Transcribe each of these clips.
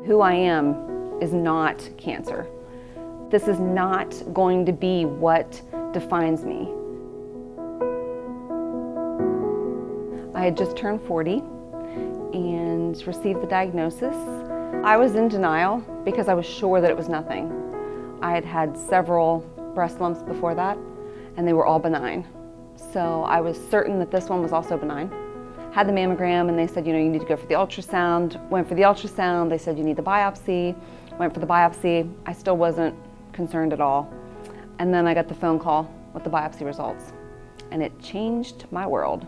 Who I am is not cancer. This is not going to be what defines me. I had just turned 40 and received the diagnosis. I was in denial because I was sure that it was nothing. I had had several breast lumps before that, and they were all benign. So I was certain that this one was also benign. Had the mammogram, and they said, you know, you need to go for the ultrasound. Went for the ultrasound. They said you need the biopsy. Went for the biopsy. I still wasn't concerned at all. And then I got the phone call with the biopsy results, and it changed my world.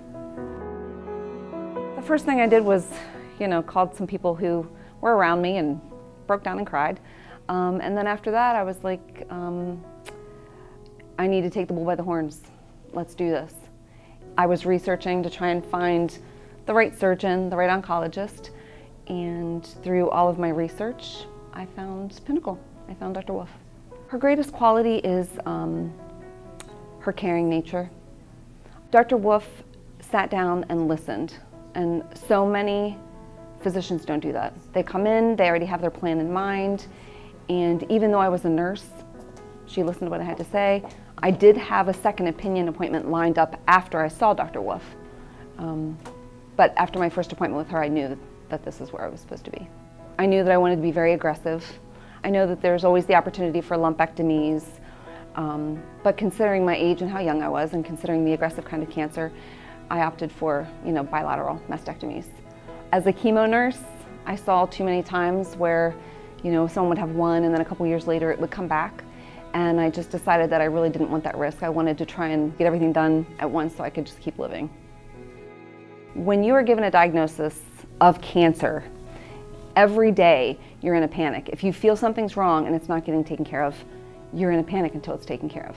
The first thing I did was, you know, called some people who were around me and broke down and cried. And then after that, I was like, I need to take the bull by the horns. Let's do this. I was researching to try and find the right surgeon, the right oncologist, and through all of my research, I found Pinnacle. I found Dr. Wolf. Her greatest quality is her caring nature. Dr. Wolf sat down and listened, and so many physicians don't do that. They come in, they already have their plan in mind, and even though I was a nurse, she listened to what I had to say. I did have a second opinion appointment lined up after I saw Dr. Wolf. But after my first appointment with her, I knew that this is where I was supposed to be. I knew that I wanted to be very aggressive. I know that there's always the opportunity for lumpectomies, but considering my age and how young I was, and considering the aggressive kind of cancer, I opted for, you know, bilateral mastectomies. As a chemo nurse, I saw too many times where, you know, someone would have one and then a couple years later it would come back. And I just decided that I really didn't want that risk. I wanted to try and get everything done at once so I could just keep living. When you are given a diagnosis of cancer, every day you're in a panic. If you feel something's wrong and it's not getting taken care of, you're in a panic until it's taken care of.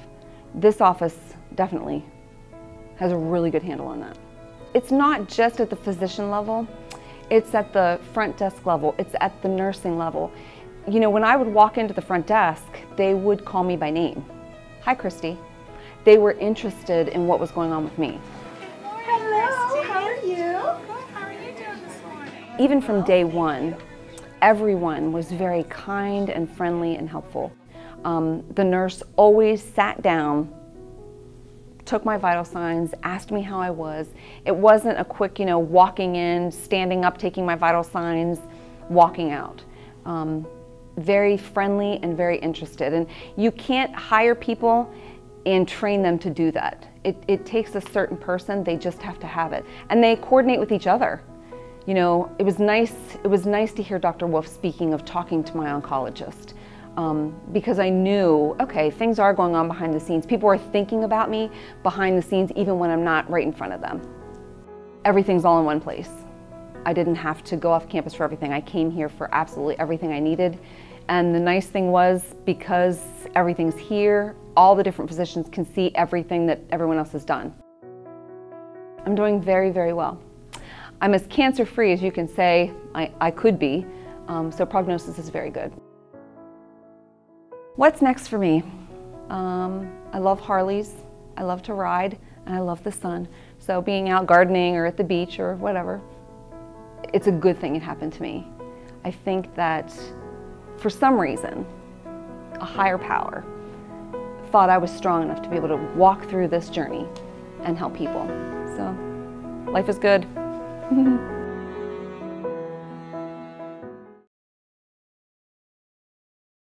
This office definitely has a really good handle on that. It's not just at the physician level, it's at the front desk level, it's at the nursing level. You know, when I would walk into the front desk, they would call me by name. Hi, Kristy. They were interested in what was going on with me. Hello, how are you? Good, how are you doing this morning? Even from day one, everyone was very kind and friendly and helpful. The nurse always sat down, took my vital signs, asked me how I was. It wasn't a quick, you know, walking in, standing up, taking my vital signs, walking out. Very friendly and very interested. And you can't hire people and train them to do that. It takes a certain person, they just have to have it. And they coordinate with each other. You know, it was nice to hear Dr. Wolf speaking of talking to my oncologist. Because I knew, okay, things are going on behind the scenes. People are thinking about me behind the scenes even when I'm not right in front of them. Everything's all in one place. I didn't have to go off campus for everything. I came here for absolutely everything I needed. And the nice thing was, because everything's here, all the different physicians can see everything that everyone else has done. I'm doing very, very well. I'm as cancer-free as you can say I could be, so prognosis is very good. What's next for me? I love Harleys, I love to ride, and I love the sun. So being out gardening or at the beach or whatever, it's a good thing it happened to me. I think that for some reason, a higher power thought I was strong enough to be able to walk through this journey and help people. So life is good.